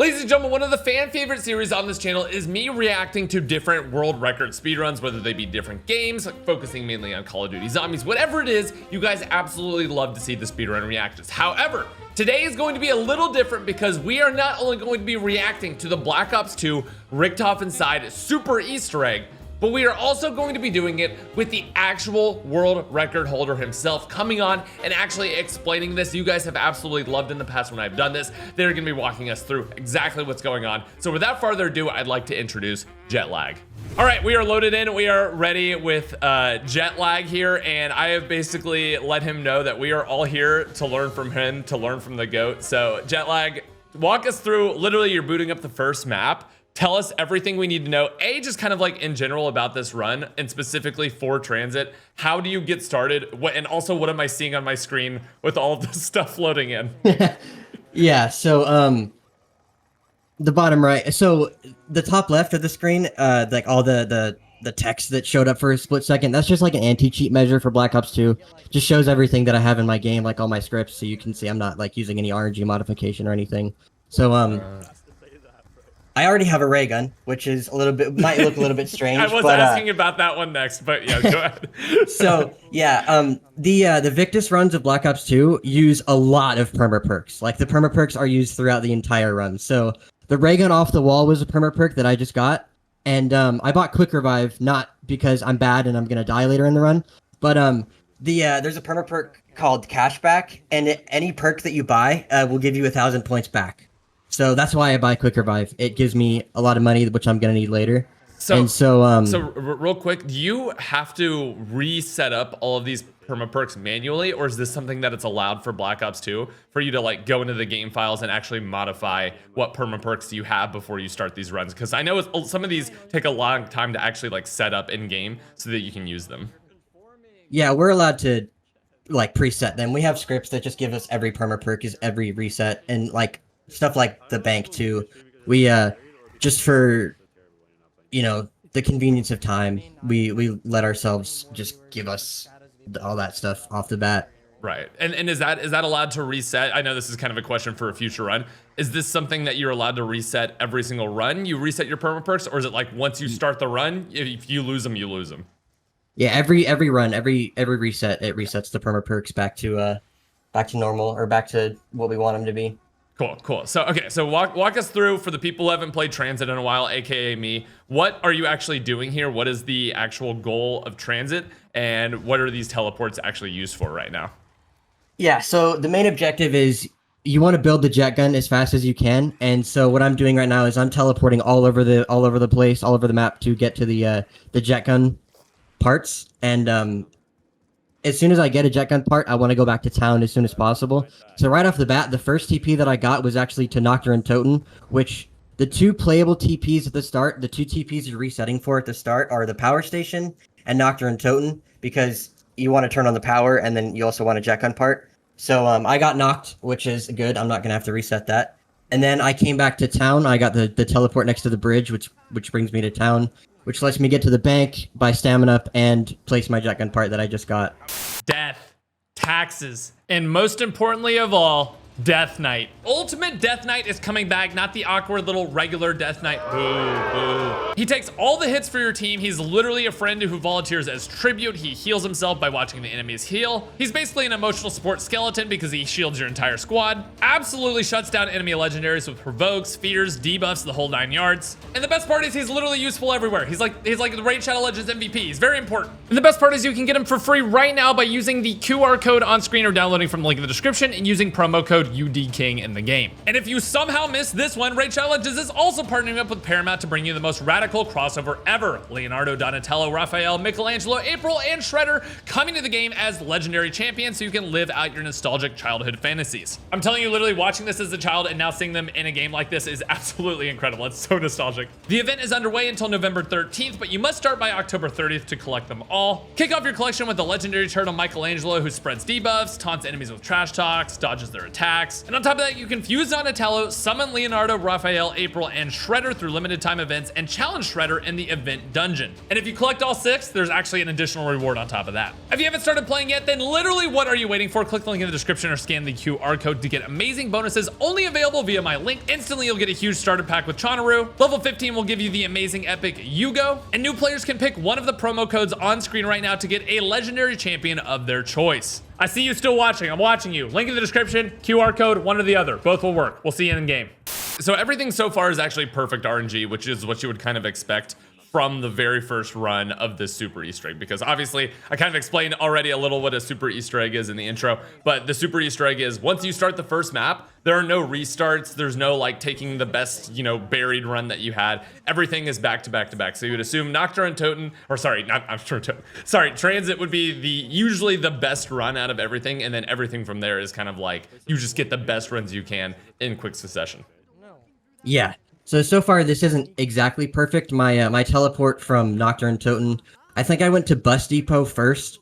Ladies and gentlemen, one of the fan favorite series on this channel is me reacting to different world record speedruns, whether they be different games, focusing mainly on Call of Duty Zombies, whatever it is, you guys absolutely love to see the speedrun reactions. However, today is going to be a little different because we are not only going to be reacting to the Black Ops 2 Richtofen side super Easter egg, but we are also going to be doing it with the actual world record holder himself coming on and actually explaining this. You guys have absolutely loved in the past when I've done this. They're gonna be walking us through exactly what's going on. So without further ado, I'd like to introduce Jetlag. All right, we are loaded in. We are ready with Jetlag here, and I have basically let him know that we are all here to learn from him, to learn from the GOAT. So Jetlag, walk us through, literally you're booting up the first map. Tell us everything we need to know. Just kind of like in general about this run and specifically for TranZit. How do you get started? And also, what am I seeing on my screen with all of this stuff floating in? Yeah, so the bottom right, so the top left of the screen, like all the text that showed up for a split second, that's just like an anti-cheat measure for Black Ops 2. Just shows everything that I have in my game, like all my scripts, so you can see I'm not like using any RNG modification or anything. So I already have a ray gun, which is a little bit, might look a little bit strange. I was asking about that one next, but yeah, go ahead. So yeah, the Victus runs of Black Ops 2 use a lot of perma perks. Like the perma perks are used throughout the entire run. So the ray gun off the wall was a perma perk that I just got, and I bought Quick Revive not because I'm bad and I'm gonna die later in the run, but there's a perma perk called Cashback, and any perk that you buy will give you 1,000 points back. So that's why I buy Quick Revive. It gives me a lot of money, which I'm gonna need later. So real quick, do you have to reset up all of these perma perks manually, or is this something that it's allowed for Black Ops 2 for you to like go into the game files and actually modify what perma perks you have before you start these runs? Because I know some of these take a long time to actually like set up in game so that you can use them. Yeah, we're allowed to like preset them. We have scripts that just give us every perma perk is every reset, and like stuff like the bank too. We just for, you know, the convenience of time, we let ourselves just give us all that stuff off the bat. Right. And is that allowed to reset? I know this is kind of a question for a future run. Is this something that you're allowed to reset every single run? You reset your perma perks, or is it like once you start the run, if you lose them, you lose them? Yeah, every run, every reset, it resets the perma perks back to normal, or back to what we want them to be. Cool. So, okay, so walk us through, for the people who haven't played TranZit in a while, aka me, what are you actually doing here? What is the actual goal of TranZit, and what are these teleports actually used for right now? Yeah, so the main objective is you want to build the jet gun as fast as you can, and so what I'm doing right now is I'm teleporting all over the place, all over the map to get to the jet gun parts, and as soon as I get a jet gun part, I want to go back to town as soon as possible. So right off the bat, the first TP that I got was actually to Chonoru, which the two playable TPs at the start, the two TPs you're resetting for at the start are the power station and Chonoru, because you want to turn on the power and then you also want a jet gun part. So I got knocked, which is good. I'm not going to have to reset that. And then I came back to town. I got the teleport next to the bridge, which brings me to town, which lets me get to the bank, buy stamina up, and place my jet gun part that I just got. Death, taxes, and most importantly of all, Death Knight. Ultimate Death Knight is coming back, not the awkward little regular Death Knight. Boo. He takes all the hits for your team. He's literally a friend who volunteers as tribute. He heals himself by watching the enemies heal. He's basically an emotional support skeleton because he shields your entire squad. Absolutely shuts down enemy legendaries with provokes, fears, debuffs, the whole 9 yards. And the best part is he's literally useful everywhere. He's like the Raid Shadow Legends MVP. He's very important. And the best part is you can get him for free right now by using the QR code on screen or downloading from the link in the description and using promo code UDKing in the game. And if you somehow missed this one, Raid Shadow Legends is also partnering up with Paramount to bring you the most radical crossover ever. Leonardo, Donatello, Raphael, Michelangelo, April, and Shredder coming to the game as legendary champions so you can live out your nostalgic childhood fantasies. I'm telling you, literally watching this as a child and now seeing them in a game like this is absolutely incredible. It's so nostalgic. The event is underway until November 13th, but you must start by October 30th to collect them all. Kick off your collection with the legendary turtle Michelangelo, who spreads debuffs, taunts enemies with trash talks, dodges their attacks, packs. And on top of that, you can fuse Donatello, summon Leonardo, Raphael, April, and Shredder through limited time events, and challenge Shredder in the event dungeon. And if you collect all 6, there's actually an additional reward on top of that. If you haven't started playing yet, then literally what are you waiting for? Click the link in the description or scan the QR code to get amazing bonuses only available via my link. Instantly, you'll get a huge starter pack with Chonoru. Level 15 will give you the amazing epic Uugo, and new players can pick one of the promo codes on screen right now to get a legendary champion of their choice. I see you still watching. I'm watching you. Link in the description, QR code, one or the other. Both will work. We'll see you in game. So everything so far is actually perfect RNG, which is what you would kind of expect from the very first run of this super Easter egg, because obviously I kind of explained already a little what a super Easter egg is in the intro, but the super Easter egg is once you start the first map, there are no restarts. There's no like taking the best, you know, buried run that you had. Everything is back to back to back. So you would assume Nocturne and Toten, or sorry, not Toten, sorry, TranZit would be usually the best run out of everything, and then everything from there is kind of like you just get the best runs you can in quick succession. Yeah. So far, this isn't exactly perfect. My teleport from Nocturne Toten, I think I went to Bus Depot first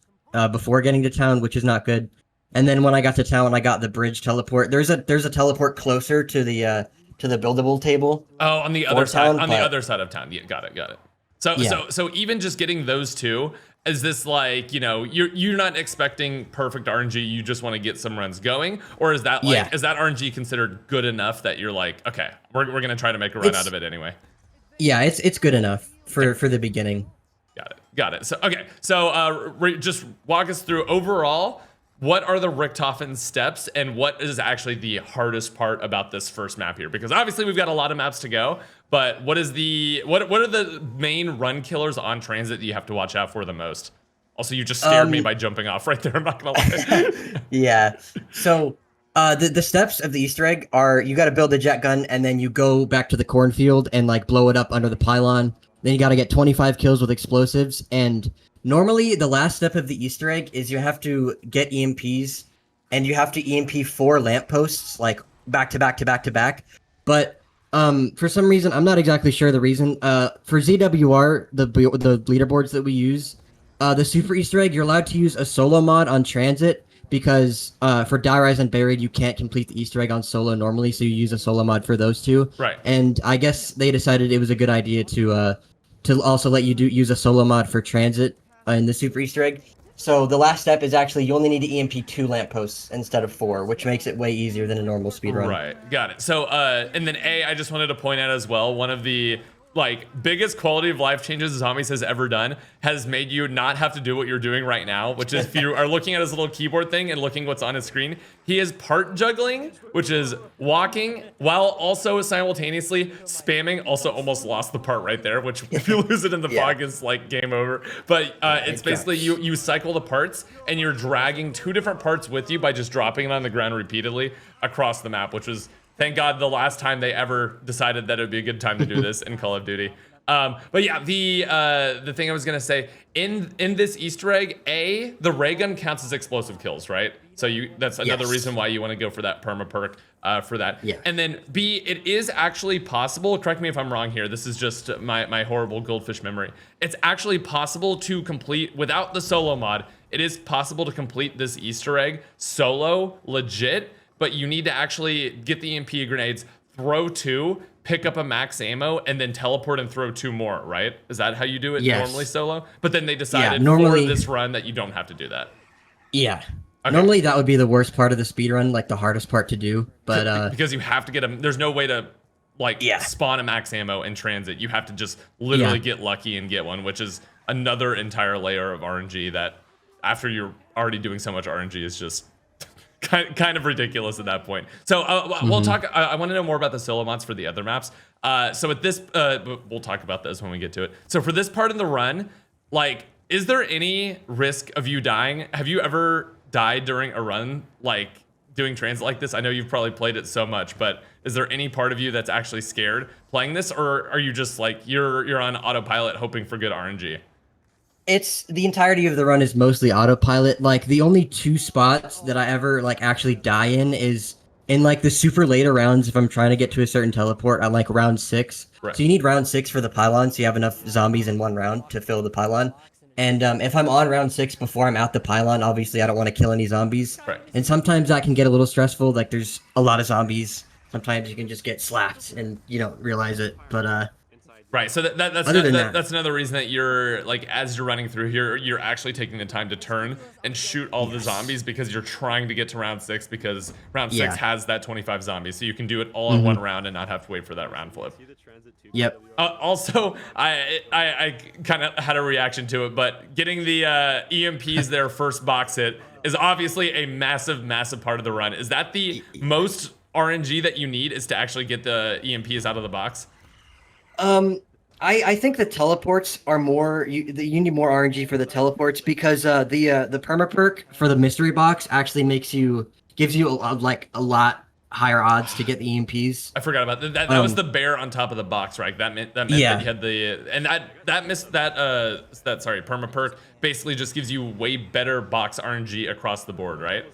before getting to town, which is not good. And then when I got to town, I got the bridge teleport. There's a teleport closer to the buildable table. Oh, on the other side, town, on the other side of town. Yeah, got it. So even just getting those two, is this like, you know, you're not expecting perfect RNG, you just want to get some runs going, or is that like is that RNG considered good enough that you're like, okay, we're gonna try to make a run out of it anyway? Yeah, it's good enough for the beginning. Got it. So okay, so just walk us through overall. What are the Richtofen steps, and what is actually the hardest part about this first map here? Because obviously we've got a lot of maps to go, but what are the main run killers on TranZit that you have to watch out for the most? Also, you just scared me by jumping off right there. I'm not gonna lie. Yeah. So the steps of the Easter egg are you got to build a jet gun, and then you go back to the cornfield and like blow it up under the pylon. Then you got to get 25 kills with explosives, and normally the last step of the Easter egg is you have to get EMPs, and you have to EMP 4 lampposts like back to back to back to back. But for some reason, I'm not exactly sure the reason. For ZWR, the leaderboards that we use, the super Easter egg, you're allowed to use a solo mod on TranZit because for Die Rise and Buried, you can't complete the Easter egg on solo normally, so you use a solo mod for those two. Right. And I guess they decided it was a good idea to also let you use a solo mod for TranZit in the super Easter egg. So the last step is actually you only need to EMP 2 lampposts instead of 4, which makes it way easier than a normal speedrun. Right, got it. So and then I just wanted to point out as well, one of the like biggest quality of life changes Zombies has ever done has made you not have to do what you're doing right now, which is if you are looking at his little keyboard thing and looking what's on his screen, he is part juggling, which is walking while also simultaneously spamming. Also almost lost the part right there, which if you lose it in the fog is like game over. But it's basically you cycle the parts and you're dragging 2 different parts with you by just dropping it on the ground repeatedly across the map, which was, thank God, the last time they ever decided that it would be a good time to do this in Call of Duty. But yeah, the thing I was gonna say, in this Easter egg, the ray gun counts as explosive kills, right? So that's another reason why you want to go for that perma perk for that. Yeah. And then B, it is actually possible, correct me if I'm wrong here, this is just my horrible goldfish memory. It's actually possible to complete, without the solo mod, it is possible to complete this Easter egg solo, legit, but you need to actually get the EMP grenades, throw 2, pick up a max ammo, and then teleport and throw 2 more, right? Is that how you do it normally solo? But then they decided for this run that you don't have to do that. Yeah. Okay. Normally that would be the worst part of the speedrun, like the hardest part to do, but because you have to get them, there's no way to like spawn a max ammo in TranZit. You have to just literally get lucky and get one, which is another entire layer of RNG that after you're already doing so much RNG is just kind of ridiculous at that point. So we'll talk. I want to know more about the solo mods for the other maps. So at this, we'll talk about those when we get to it. So for this part in the run, like, is there any risk of you dying? Have you ever died during a run, like doing TranZit like this? I know you've probably played it so much, but is there any part of you that's actually scared playing this, or are you just like you're on autopilot hoping for good RNG? It's the entirety of the run is mostly autopilot. Like the only 2 spots that I ever like actually die in is in like the super later rounds if I'm trying to get to a certain teleport on like round 6. Right. So you need round 6 for the pylon, so you have enough zombies in 1 round to fill the pylon. And if I'm on round 6 before I'm out the pylon, obviously I don't want to kill any zombies. Right. And sometimes that can get a little stressful. Like there's a lot of zombies. Sometimes you can just get slapped and you don't realize it. But Right, so that's another reason that you're like, as you're running through here, you're actually taking the time to turn and shoot all the zombies, because you're trying to get to round 6, because round 6 has that 25 zombies, so you can do it all in one round and not have to wait for that round flip. Yep. Also, I kind of had a reaction to it, but getting the EMPs their first box hit is obviously a massive part of the run. Is that the most RNG that you need, is to actually get the EMPs out of the box? I think the teleports are more. You need more RNG for the teleports, because the perma perk for the mystery box actually gives you a lot higher odds to get the EMPs. I forgot about that. That was the bear on top of the box, right? That meant that you had the, and that missed that perma perk basically just gives you way better box RNG across the board, right?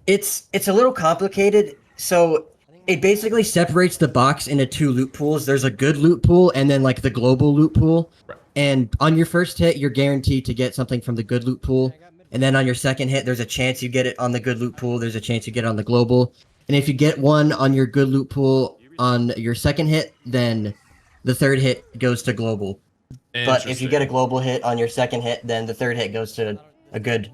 It's a little complicated. So it basically separates the box into 2 loot pools. There's a good loot pool and then like the global loot pool. Right. And on your first hit, you're guaranteed to get something from the good loot pool. And then on your second hit, there's a chance you get it on the good loot pool. There's a chance you get it on the global. And if you get one on your good loot pool on your second hit, then the third hit goes to global. But if you get a global hit on your second hit, then the third hit goes to a good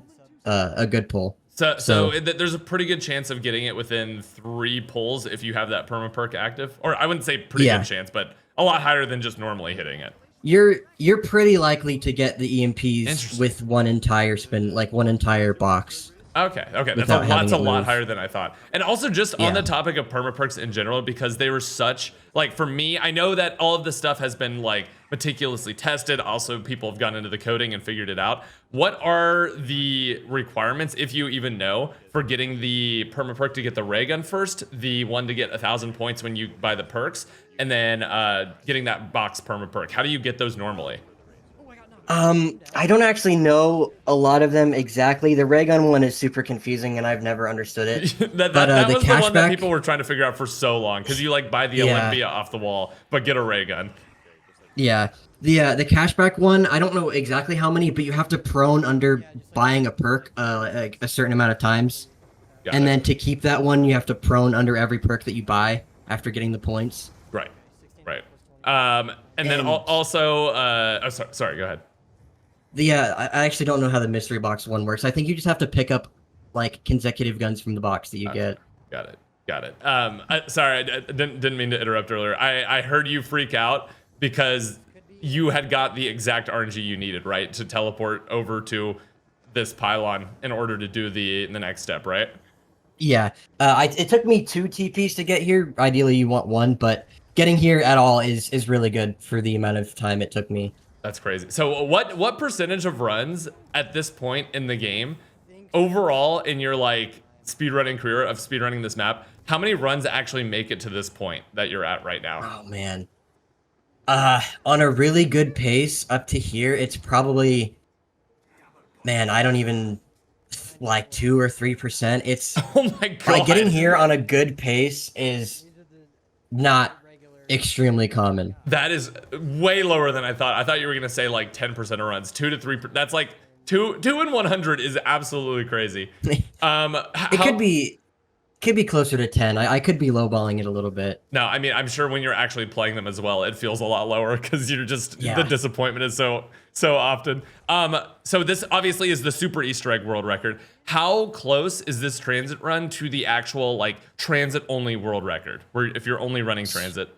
pull. So there's a pretty good chance of getting it within 3 pulls if you have that perma perk active. Or I wouldn't say pretty good chance, but a lot higher than just normally hitting it. You're pretty likely to get the EMPs with one entire spin, like one entire box. Okay, that's a lot higher than I thought. And also just on the topic of perma perks in general, because they were such, like, for me, I know that all of this stuff has been like meticulously tested. Also, people have gone into the coding and figured it out. What are the requirements, if you even know, for getting the perma perk to get the ray gun first, the one to get 1,000 points when you buy the perks, and then getting that box perma perk? How do you get those normally? I don't actually know a lot of them exactly. The ray gun one is super confusing, and I've never understood it. that was the one that people were trying to figure out for so long, because you like buy the Olympia off the wall, but get a ray gun. Yeah, the cashback one, I don't know exactly how many, but you have to prone under buying a perk like a certain amount of times, and then to keep that one, you have to prone under every perk that you buy after getting the points. Right. And then also, sorry, go ahead. I actually don't know how the mystery box one works. I think you just have to pick up like consecutive guns from the box that you get. Got it. Sorry, I didn't mean to interrupt earlier. I heard you freak out because you had got the exact RNG you needed, right, to teleport over to this pylon in order to do the next step, right? Yeah. It took me 2 TPs to get here. Ideally, you want 1, but getting here at all is really good for the amount of time it took me. That's crazy. So what percentage of runs at this point in the game, overall in your like speedrunning career of speedrunning this map, how many runs actually make it to this point that you're at right now? Oh man. On a really good pace up to here, it's probably, man, I don't even, like 2 or 3%. It's oh my god. Like getting here on a good pace is not extremely common. That is way lower than I thought. I thought you were gonna say like 10% of runs, 2 to 3. That's like 2 in 100 is absolutely crazy. It could be closer to 10. I could be lowballing it a little bit. No, I mean, I'm sure when you're actually playing them as well, it feels a lot lower because you're just the disappointment is so often. So this obviously is the super Easter egg world record. How close is this TranZit run to the actual like TranZit only world record, where if you're only running TranZit?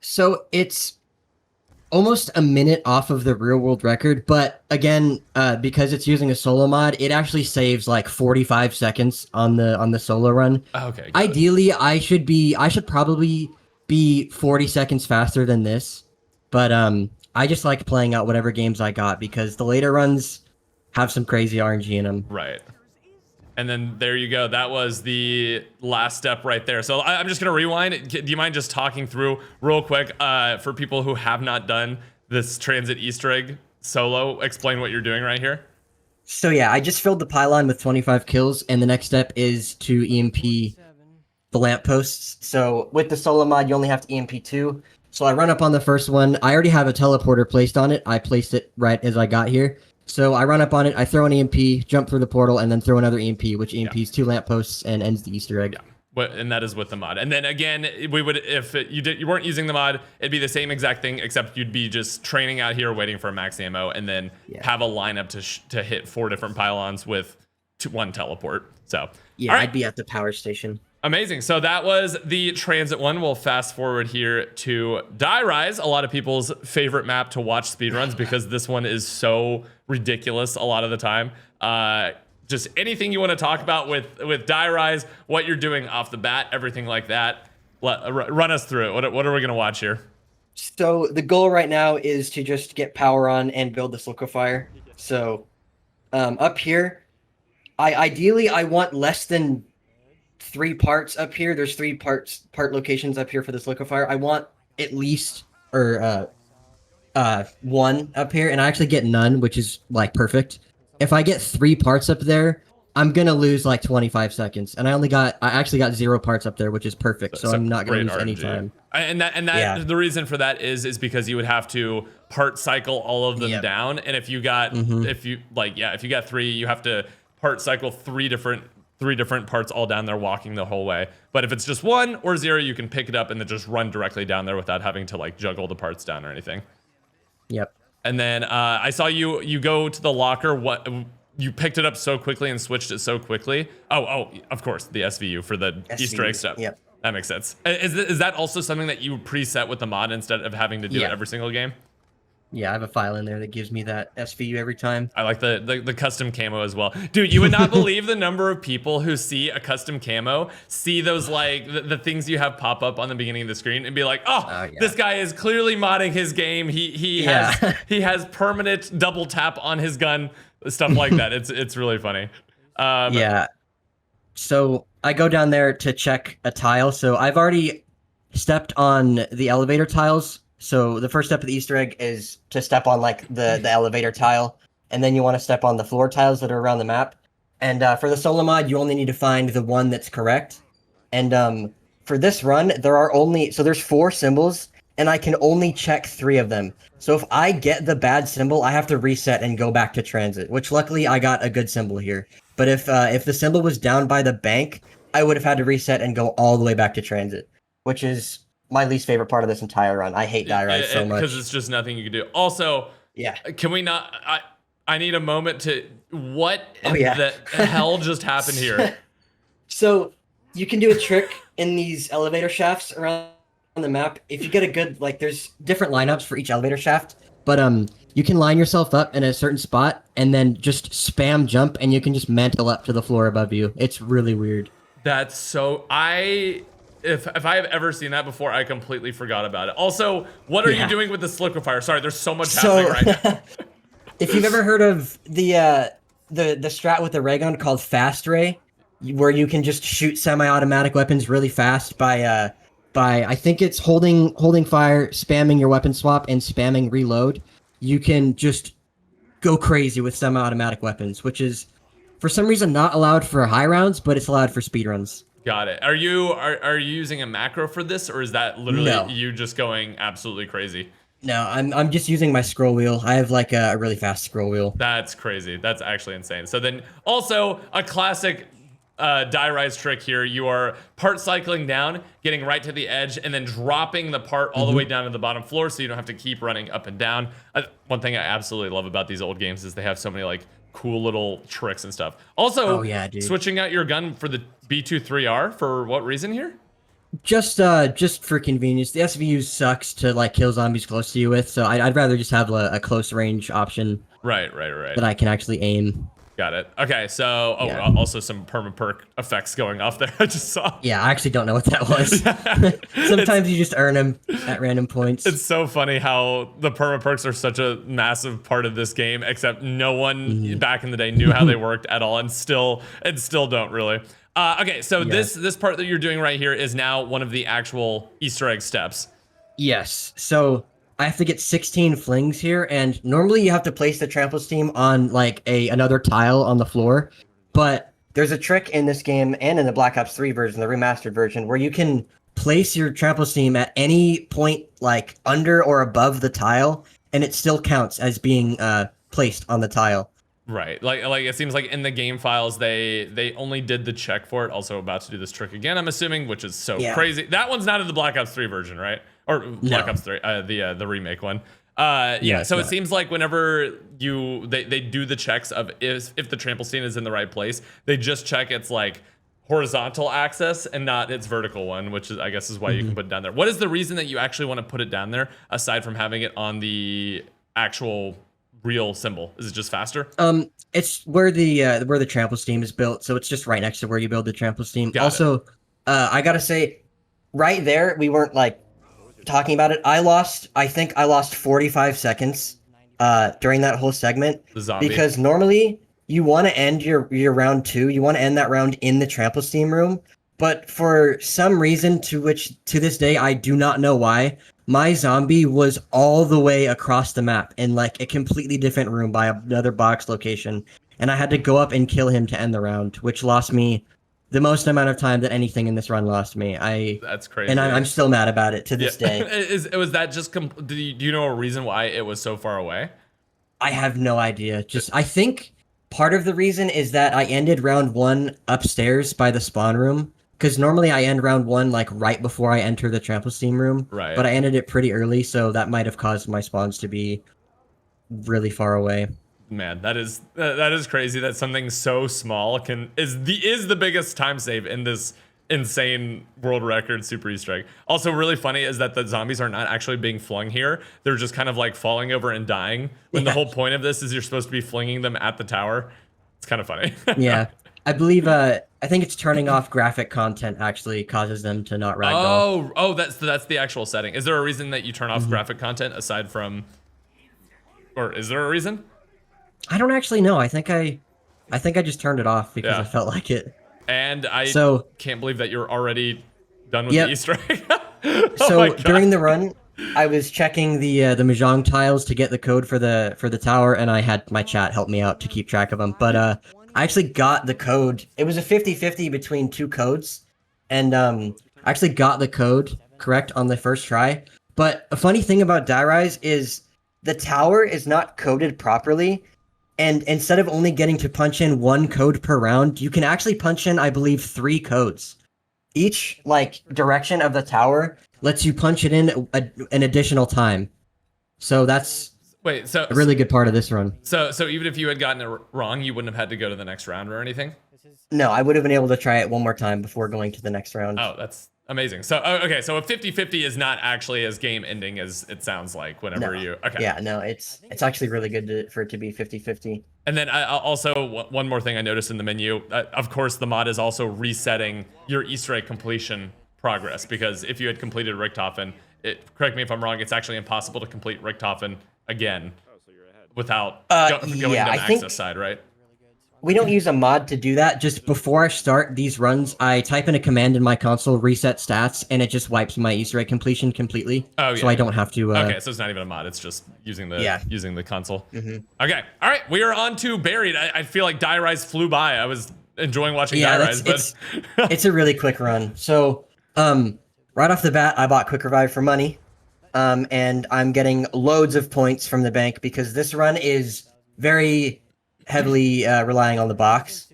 So it's almost a minute off of the real world record, but again, because it's using a solo mod, it actually saves like 45 seconds on the solo run. Okay. Ideally, I should probably be 40 seconds faster than this, but I just like playing out whatever games I got because the later runs have some crazy RNG in them. Right. And then there you go. That was the last step right there. So I'm just going to rewind. Do you mind just talking through real quick for people who have not done this TranZit Easter egg solo? Explain what you're doing right here. So yeah, I just filled the pylon with 25 kills, and the next step is to EMP the lampposts. So with the solo mod, you only have to EMP 2. So I run up on the first one. I already have a teleporter placed on it. I placed it right as I got here. So I run up on it. I throw an EMP, jump through the portal, and then throw another EMP, which EMPs 2 lampposts and ends the Easter egg. And that is with the mod. And then again, we would, if you weren't using the mod, it'd be the same exact thing, except you'd be just training out here waiting for max ammo, and then have a lineup to hit 4 different pylons with 1 teleport. So yeah, I'd be at the power station. Amazing. So that was the TranZit one. We'll fast forward here to Die Rise, a lot of people's favorite map to watch speedruns because this one is so ridiculous a lot of the time. Just anything you want to talk about with Die Rise, what you're doing off the bat, everything like that. Run us through it. What are we going to watch here? So the goal right now is to just get power on and build this liquefier. So up here, ideally I want less than 3 parts up here. There's 3 part locations up here for this liquefier. I want at least 1 up here, and I actually get none, which is like perfect. If I get 3 parts up there, I'm gonna lose like 25 seconds, and I actually got 0 parts up there, which is perfect. So I'm not gonna lose any time. And that the reason for that is because you would have to part cycle all of them down, and if you got if you got 3, you have to part cycle 3 different parts all down there walking the whole way. But if it's just 1 or 0, you can pick it up and then just run directly down there without having to like juggle the parts down or anything. Yep. And then I saw you go to the locker. What you picked it up so quickly and switched it so quickly. Oh, of course, the SVU for the Easter egg stuff. Yep. That makes sense. Is that also something that you preset with the mod instead of having to do it every single game? Yeah, I have a file in there that gives me that SVU every time. I like the custom camo as well. Dude, you would not believe the number of people who see a custom camo, see those like the things you have pop up on the beginning of the screen and be like, this guy is clearly modding his game. He has permanent double tap on his gun, stuff like that. It's really funny. Yeah. So I go down there to check a tile. So I've already stepped on the elevator tiles. So the first step of the Easter egg is to step on like the elevator tile, and then you want to step on the floor tiles that are around the map. And for the solo mod, you only need to find the one that's correct. And for this run, there's 4 symbols, and I can only check 3 of them. So if I get the bad symbol, I have to reset and go back to TranZit, which luckily I got a good symbol here. But if the symbol was down by the bank, I would have had to reset and go all the way back to TranZit, which is my least favorite part of this entire run. I hate Die Rise so much. Because it's just nothing you can do. Also, can we not... I need a moment to... What the hell just happened here? So, you can do a trick in these elevator shafts around the map. If you get a good... Like, there's different lineups for each elevator shaft. But you can line yourself up in a certain spot and then just spam jump, and you can just mantle up to the floor above you. It's really weird. That's so... If I have ever seen that before, I completely forgot about it. Also, what are you doing with this liquefier? Sorry, there's so much happening right now. If you've ever heard of the strat with the ray gun called Fast Ray, where you can just shoot semi-automatic weapons really fast by I think it's holding fire, spamming your weapon swap, and spamming reload, you can just go crazy with semi-automatic weapons, which is for some reason not allowed for high rounds, but it's allowed for speedruns. Got it. Are you using a macro for this, or is that literally you just going absolutely crazy? No, I'm just using my scroll wheel. I have like a really fast scroll wheel. That's crazy. That's actually insane. So then also a classic Die Rise trick here. You are part cycling down, getting right to the edge, and then dropping the part all the way down to the bottom floor so you don't have to keep running up and down. One thing I absolutely love about these old games is they have so many like cool little tricks and stuff. Also, switching out your gun for the B23R for what reason here? Just for convenience. The SVU sucks to like kill zombies close to you with, so I'd rather just have a close range option. Right. That I can actually aim. Got it. Okay, so also some perma-perk effects going off there. I just saw. Yeah, I actually don't know what that was. Sometimes you just earn them at random points. It's so funny how the perma-perks are such a massive part of this game, except no one back in the day knew how they worked at all, and still don't really. Okay, so this part that you're doing right here is now one of the actual Easter egg steps. Yes. So I have to get 16 flings here, and normally you have to place the trample steam on like another tile on the floor, but there's a trick in this game and in the Black Ops 3 version, the remastered version, where you can place your trample steam at any point like under or above the tile, and it still counts as being placed on the tile. Right, like it seems like in the game files they only did the check for it. Also about to do this trick again, I'm assuming, which is so crazy. That one's not in the Black Ops 3 version, right? Or Black Ops 3, the remake one. Yeah, so it seems like whenever they do the checks of if the trample steam is in the right place, they just check its like horizontal axis and not its vertical one, which is I guess is why you can put it down there. What is the reason that you actually want to put it down there aside from having it on the actual real symbol? Is it just faster? It's where the trample steam is built, so it's just right next to where you build the trample steam. Also, I gotta say, right there, we weren't like talking about it. I think I lost 45 seconds during that whole segment because normally you want to end your round 2, you want to end that round in the trample steam room, but for some reason to this day I do not know why, my zombie was all the way across the map in like a completely different room by another box location, and I had to go up and kill him to end the round, which lost me the most amount of time that anything in this run lost me. That's crazy, and I'm still mad about it to this day. Was that just? Do you know a reason why it was so far away? I have no idea. I think part of the reason is that I ended round 1 upstairs by the spawn room. Because normally I end round 1 like right before I enter the trample steam room, right? But I ended it pretty early, so that might have caused my spawns to be really far away. Man, that is crazy that something so small is the biggest time save in this insane world record super Easter egg. Also, really funny is that the zombies are not actually being flung here; they're just kind of like falling over and dying. When the whole point of this is you're supposed to be flinging them at the tower. It's kind of funny. Yeah. I believe I think it's turning off graphic content actually causes them to not ragdoll. Oh, that's the actual setting. Is there a reason that you turn off graphic content aside from, or is there a reason? I don't actually know. I think I just turned it off because I felt like it. And I can't believe that you're already done with the Easter egg. So during the run, I was checking the Mahjong tiles to get the code for the tower, and I had my chat help me out to keep track of them. But I actually got the code. It was a 50-50 between 2 codes, and I actually got the code correct on the first try. But a funny thing about Die Rise is the tower is not coded properly, and instead of only getting to punch in 1 code per round, you can actually punch in, I believe, 3 codes. Each like direction of the tower lets you punch it in an additional time. So that's a really good part of this run. So even if you had gotten it wrong, you wouldn't have had to go to the next round or anything? No, I would have been able to try it one more time before going to the next round. Oh, that's amazing. So, okay, so a 50-50 is not actually as game ending as it sounds like whenever you... Okay. Yeah, no, it's actually really good for it to be 50-50. And then also, one more thing I noticed in the menu, of course, the mod is also resetting your Easter egg completion progress, because if you had completed Richtofen, correct me if I'm wrong, it's actually impossible to complete Richtofen again without going down the access side, right? We don't use a mod to do that. Just before I start these runs, I type in a command in my console, reset stats, and it just wipes my Easter egg completion completely. Oh, yeah. So I don't have to... Okay, so it's not even a mod. It's just using the console. Okay, all right. We are on to Buried. I feel like Die Rise flew by. I was enjoying watching Die Rise, but... it's a really quick run. So, right off the bat, I bought Quick Revive for money. And I'm getting loads of points from the bank because this run is very heavily relying on the box.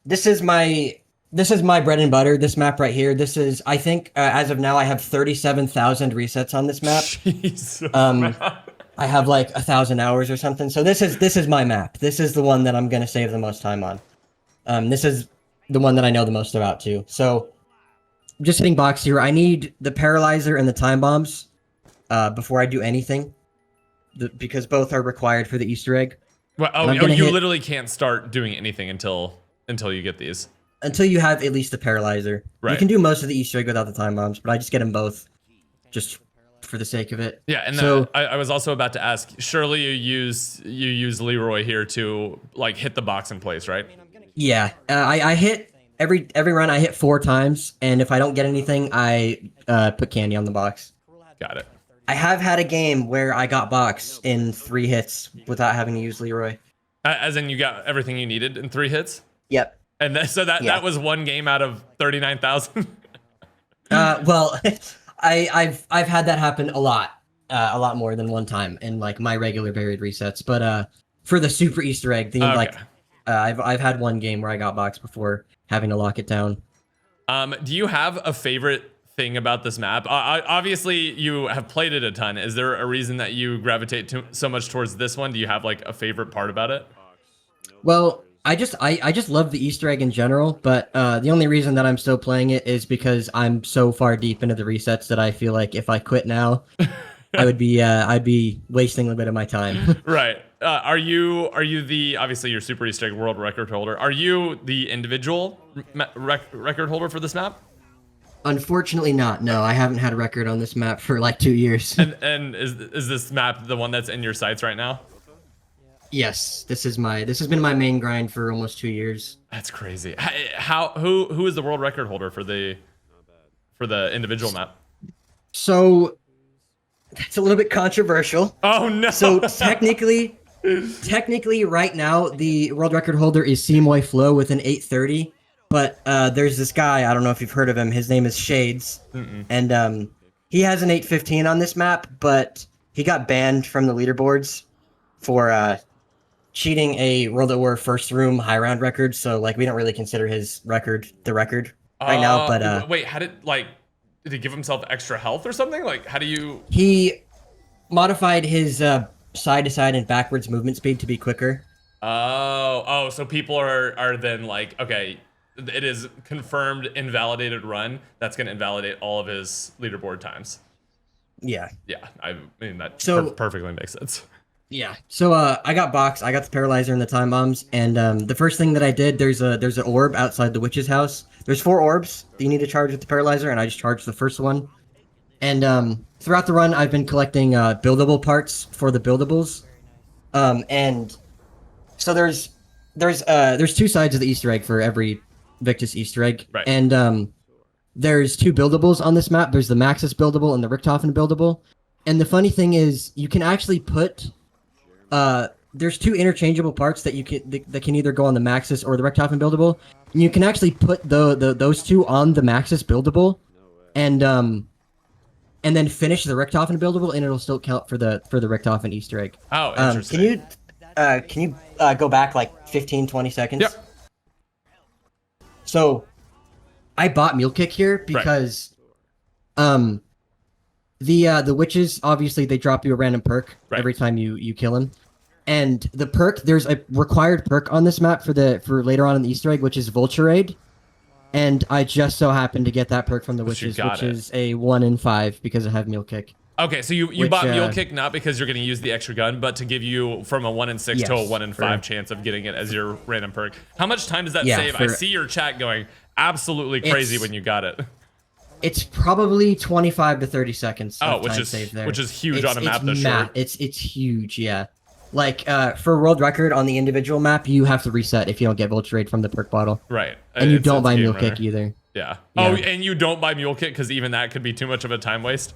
This is my bread and butter, this map right here. This is, I think, as of now, I have 37,000 resets on this map. Jesus, I have like 1,000 hours or something. So this is my map. This is the one that I'm gonna save the most time on. This is the one that I know the most about too. So just hitting box here. I need the paralyzer and the time bombs before I do anything, because both are required for the Easter egg. Well, you literally can't start doing anything until you get these. Until you have at least the paralyzer. Right. You can do most of the Easter egg without the time bombs, but I just get them both, just for the sake of it. Yeah, and so I was also about to ask. Surely you use Leroy here to like hit the box in place, right? Yeah, I hit every run. I hit 4 times, and if I don't get anything, I put candy on the box. Got it. I have had a game where I got box in 3 hits without having to use Leroy. As in, you got everything you needed in 3 hits? Yep. And that was one game out of 39,000. Well, I've had that happen a lot more than one time in like my regular buried resets. But for the super Easter egg theme, Okay. like I've had one game where I got boxed before having to lock it down. Do you have a favorite thing about this map? Obviously, you have played it a ton. Is there a reason that you gravitate so much towards this one? Do you have like a favorite part about it? Well, I just love the Easter egg in general, but the only reason that I'm still playing it is because I'm so far deep into the resets that I feel like if I quit now, I'd be wasting a bit of my time. Right. Are you the obviously you're Super Easter Egg world record holder? Are you the individual record holder for this map? Unfortunately, not. No, I haven't had a record on this map for like 2 years. And is this map the one that's in your sights right now? Yes, this has been my main grind for almost 2 years. That's crazy. Who is the world record holder for the individual map? So that's a little bit controversial. Oh no. So technically, right now the world record holder is Seymour Flo with an 830. But there's this guy, I don't know if you've heard of him. His name is Shades, and he has an 815 on this map, but he got banned from the leaderboards for cheating a World at War first room high round record. So like we don't really consider his record the record right now. But wait, did he give himself extra health or something? Like, how do you? he modified his side to side and backwards movement speed to be quicker. Oh, so people are then like, okay, it is confirmed invalidated run. That's going to invalidate all of his leaderboard times. Yeah. Yeah, I mean that So- perfectly makes sense. Yeah. So I got boxed. I got the paralyzer and the time bombs, and the first thing that I did, there's an orb outside the witch's house. There's 4 orbs that you need to charge with the paralyzer, and I just charged the first one. And throughout the run, I've been collecting buildable parts for the buildables. And so there's 2 sides of the Easter egg for every Victus Easter egg, Right. and there's 2 buildables on this map. There's the Maxis buildable and the Richtofen buildable. And the funny thing is, you can actually put there's 2 interchangeable parts that can either go on the Maxis or the Richtofen buildable. And you can actually put those 2 on the Maxis buildable, and then finish the Richtofen buildable, and it'll still count for the Richtofen Easter egg. Oh, interesting. Can you go back like 15-20 seconds? Yep. So I bought Mule Kick here because the witches, obviously they drop you a random perk every time you kill him. And the perk, there's a required perk on this map for later on in the Easter egg, which is Vulture Aid. And I just so happened to get that perk from the witches, which is a 1 in 5 because I have Mule Kick. Okay, so you bought Mule Kick not because you're going to use the extra gun, but to give you from a 1 in 6 to a 1 in 5 chance of getting it as your random perk. How much time does that save? I see your chat going absolutely crazy when you got it. It's probably 25 to 30 seconds. Which is huge on a map that's short. It's huge, yeah. Like for world record on the individual map, you have to reset if you don't get Vulture Aid from the perk bottle. Right. And you don't buy Mule Kick either. Yeah. Oh, and you don't buy Mule Kick because even that could be too much of a time waste.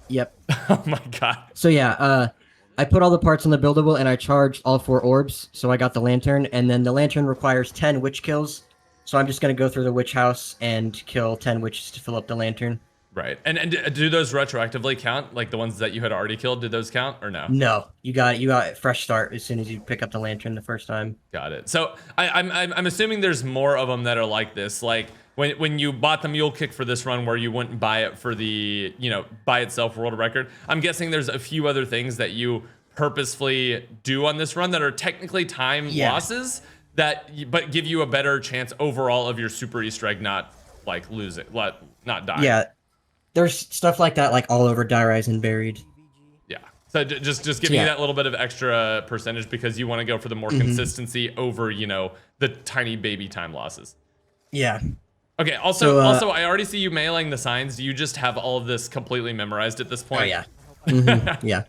Yep. Oh my god. So yeah, I put all the parts on the buildable and I charged all 4 orbs. So I got the lantern, and then the lantern requires 10 witch kills. So I'm just gonna go through the witch house and kill 10 witches to fill up the lantern. Right. And do those retroactively count? Like the ones that you had already killed, did those count or no? No, you got a fresh start as soon as you pick up the lantern the first time. Got it. So I'm assuming there's more of them that are like this. Like when you bought the Mule Kick for this run where you wouldn't buy it for the, by itself world record, I'm guessing there's a few other things that you purposefully do on this run that are technically time losses but give you a better chance overall of your super Easter egg not like not dying. Yeah. There's stuff like that, like all over Die Rise and Buried. Yeah. So just give me that little bit of extra percentage because you want to go for the more consistency over, the tiny baby time losses. Yeah. Okay. Also, I already see you mailing the signs. Do you just have all of this completely memorized at this point? Oh yeah. Mm-hmm. Yeah.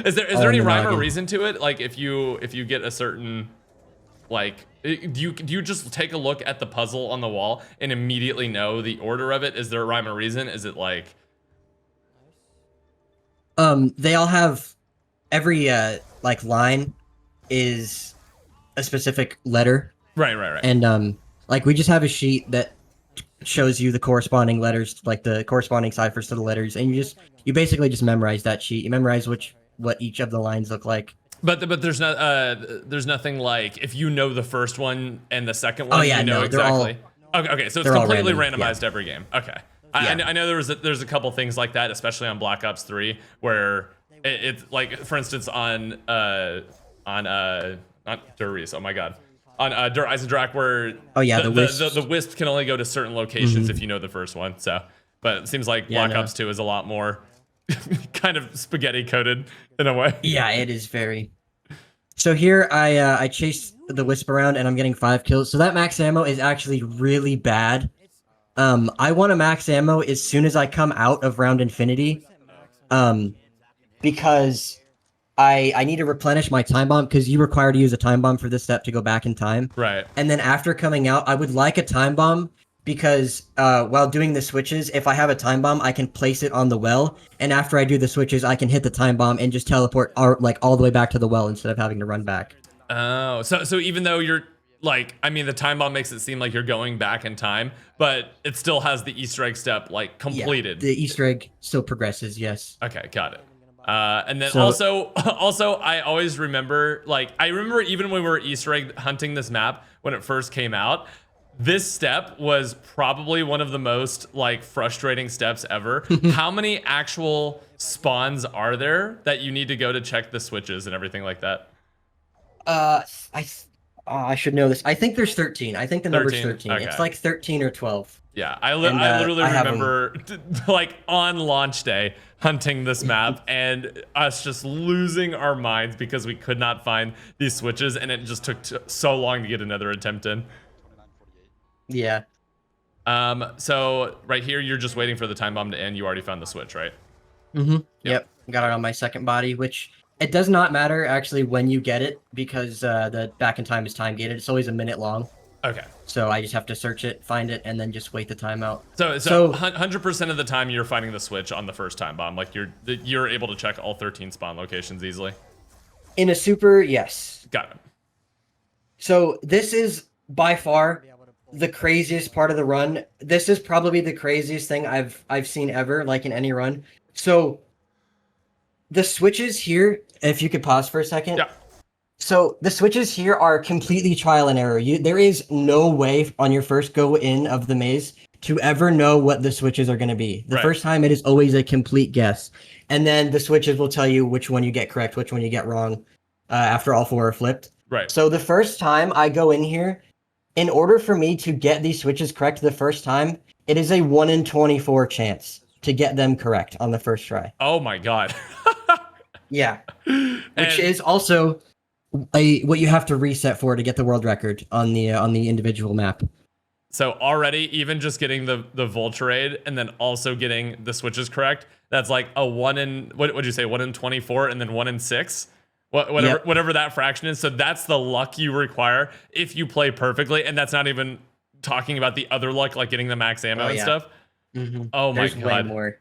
Is there any rhyme or reason to it? Like if you get a certain, like, do you just take a look at the puzzle on the wall and immediately know the order of it? Is there a rhyme or reason? Is it like? They all have every like line is a specific letter. Right. And like we just have a sheet that shows you the corresponding letters, like the corresponding ciphers to the letters, and you basically just memorize that sheet. You memorize what each of the lines look like. But there's nothing like if you know the first one and the second one, you know no, exactly. Okay, so it's they're all completely random, randomized every game. Okay, Yeah. I know there's a couple things like that, especially on Black Ops 3, where it's like, for instance, on not Duriz, oh my god, on Der Eisendrache, where the wisp can only go to certain locations if you know the first one. So, but it seems like Black Ops 2 is a lot more kind of spaghetti coated in a way. Yeah, it is very. So here I chased the wisp around and I'm getting 5 kills. So that max ammo is actually really bad. I want to max ammo as soon as I come out of round infinity, because I need to replenish my time bomb, because you require to use a time bomb for this step to go back in time. Right. And then after coming out, I would like a time bomb, because while doing the switches, if I have a time bomb, I can place it on the well, and after I do the switches, I can hit the time bomb and just teleport all the way back to the well instead of having to run back. Oh, so even though you're like, I mean, the time bomb makes it seem like you're going back in time, but it still has the Easter egg step like completed. Yeah, the Easter egg still progresses, yes. Okay, got it. And then also I always remember, like, I remember even when we were Easter egg hunting this map when it first came out, this step was probably one of the most like frustrating steps ever. How many actual spawns are there that you need to go to check the switches and everything like that? I should know this. I think there's 13. I think the number's 13. Okay. It's like 13 or 12. Yeah, I literally remember like on launch day hunting this map and us just losing our minds because we could not find these switches, and it just took so long to get another attempt in. Yeah. So right here, you're just waiting for the time bomb to end. You already found the switch, right? Mm-hmm. Yep. Got it on my second body, which it does not matter actually when you get it, because the back in time is time gated. It's always a minute long. Okay. So I just have to search it, find it, and then just wait the time out. So 100% of the time you're finding the switch on the first time bomb. Like you're able to check all 13 spawn locations easily. In a super, yes. Got it. So this is by far the craziest part of the run. This is probably the craziest thing I've seen ever, like in any run. So the switches here, if you could pause for a second. Yeah. So the switches here are completely trial and error. There is no way on your first go in of the maze to ever know what the switches are going to be. The first time, it is always a complete guess. And then the switches will tell you which one you get correct, which one you get wrong, after all 4 are flipped. Right. So the first time I go in here, in order for me to get these switches correct the first time, it is a 1 in 24 chance to get them correct on the first try. Oh my god. Yeah. Which is also what you have to reset for to get the world record on the individual map. So already, even just getting the Vulturade and then also getting the switches correct, that's like a 1 in, what would you say, 1 in 24 and then 1 in 6? Whatever that fraction is. So that's the luck you require if you play perfectly, and that's not even talking about the other luck, like getting the max ammo and stuff. Mm-hmm. Oh my god. god. Way more.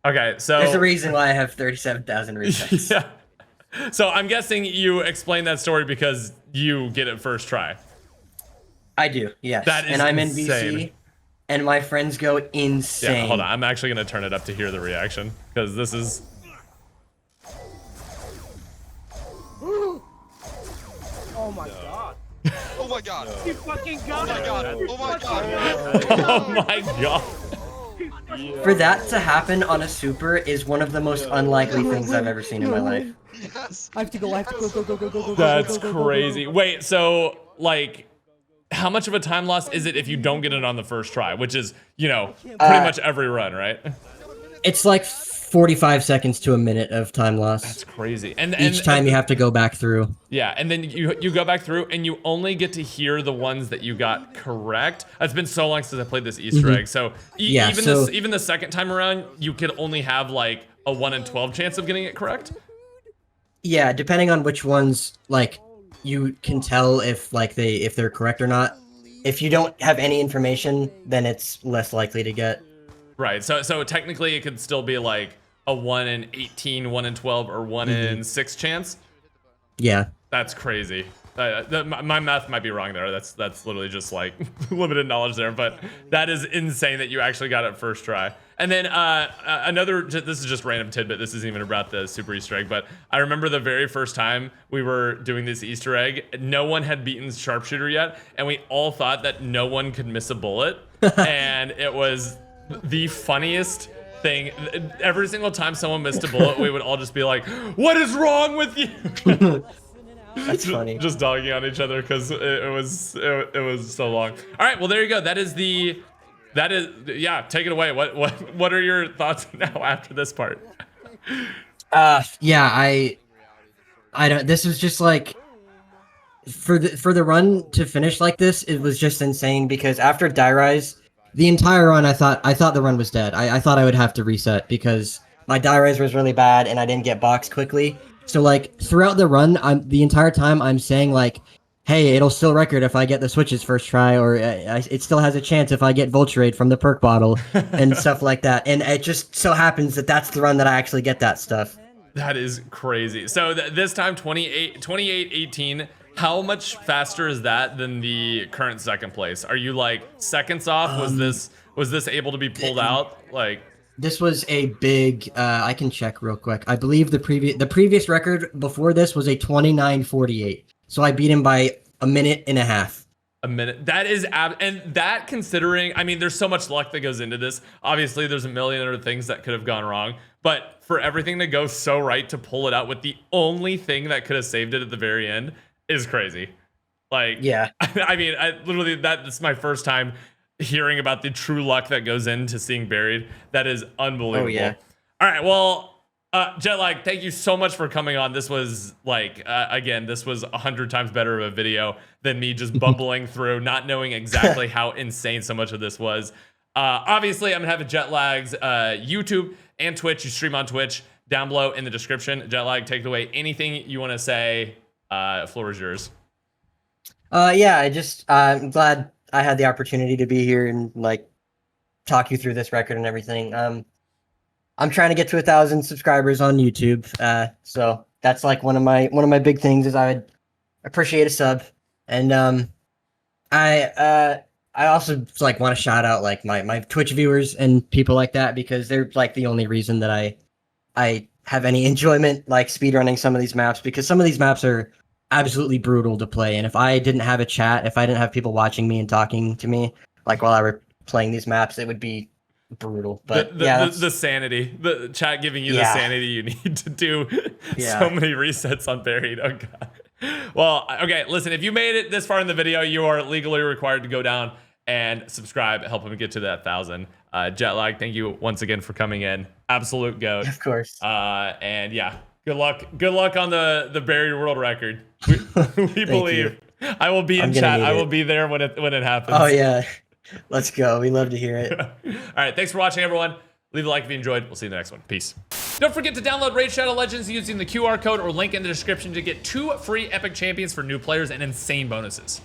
Okay, so there's a reason why I have 37,000 resets. Yeah. So I'm guessing you explained that story because you get it first try. I do, yes. That is and I'm insane. in VC, and my friends go insane. Yeah, hold on. I'm actually going to turn it up to hear the reaction, because this is... Oh my god. Oh my god. You fucking got it. Oh my god. Oh my god. For that to happen on a super is one of the most unlikely things I've ever seen in my life. Yes. I have to go, go. That's crazy. Wait, so, like, how much of a time loss is it if you don't get it on the first try? Which is, you know, pretty much every run, right? It's like 45 seconds to a minute of time loss. That's crazy. And each time you have to go back through. Yeah, and then you go back through and you only get to hear the ones that you got correct. It's been so long since I played this Easter egg, so even the second time around, you could only have like a 1 in 12 chance of getting it correct. Yeah, depending on which ones, like, you can tell if they're correct or not. If you don't have any information, then it's less likely to get. Right, so technically it could still be like a 1 in 18, 1 in 12, or 1 in 6 chance. Yeah. That's crazy. My math might be wrong there. That's literally just like limited knowledge there, but that is insane that you actually got it first try. And then this is just random tidbit. This isn't even about the super Easter egg, but I remember the very first time we were doing this Easter egg, no one had beaten sharpshooter yet, and we all thought that no one could miss a bullet, and it was the funniest thing. Every single time someone missed a bullet, we would all just be like, "What is wrong with you?" That's funny. Just dogging on each other because it was so long. All right, well there you go. That is yeah. Take it away. What are your thoughts now after this part? Yeah, I don't. This was just like for the run to finish like this. It was just insane because after Die Rise, the entire run, I thought the run was dead. I thought I would have to reset because my Die Rise was really bad and I didn't get boxed quickly. So like throughout the run, the entire time I'm saying like, hey, it'll still record if I get the switches first try, or it still has a chance if I get Vulturade from the perk bottle and stuff like that. And it just so happens that that's the run that I actually get that stuff. That is crazy. So this time 28-18. How much faster is that than the current second place? Are you like seconds off? Was this able to be pulled out? Like this was a big. I can check real quick. I believe the previous record before this was a 29:48. So I beat him by a minute and a half. A minute. That is and that considering, I mean, there's so much luck that goes into this. Obviously, there's a million other things that could have gone wrong, but for everything to go so right to pull it out with the only thing that could have saved it at the very end is crazy. Like, yeah. I mean, literally that's my first time hearing about the true luck that goes into seeing Buried. That is unbelievable. Oh yeah. All right, well, Jetlag, thank you so much for coming on. This was like, again, this was 100 times better of a video than me just bumbling through, not knowing exactly how insane so much of this was. Obviously, I'm gonna have a Jetlag's YouTube and Twitch. You stream on Twitch down below in the description. Jetlag, take it away. Anything you want to say? Floor is yours. Yeah, I'm glad I had the opportunity to be here and like talk you through this record and everything. I'm trying to get to 1,000 subscribers on YouTube. So that's like one of my big things is I would appreciate a sub. And I also like want to shout out like my Twitch viewers and people like that because they're like the only reason that I have any enjoyment like speedrunning some of these maps, because some of these maps are absolutely brutal to play. And if I didn't have a chat, if I didn't have people watching me and talking to me like while I were playing these maps, it would be brutal. But the sanity, the chat giving you the sanity you need to do so many resets on Buried. Oh god. Well, okay, listen, if you made it this far in the video, you are legally required to go down and subscribe, help him get to that 1,000. Jetlag, thank you once again for coming in. Absolute goat. Of course. And yeah, good luck on the Buried world record. We believe. I will be in chat. I will be there when it happens. Oh yeah. Let's go. We love to hear it. All right. Thanks for watching, everyone. Leave a like if you enjoyed. We'll see you in the next one. Peace. Don't forget to download Raid Shadow Legends using the QR code or link in the description to get 2 free epic champions for new players and insane bonuses.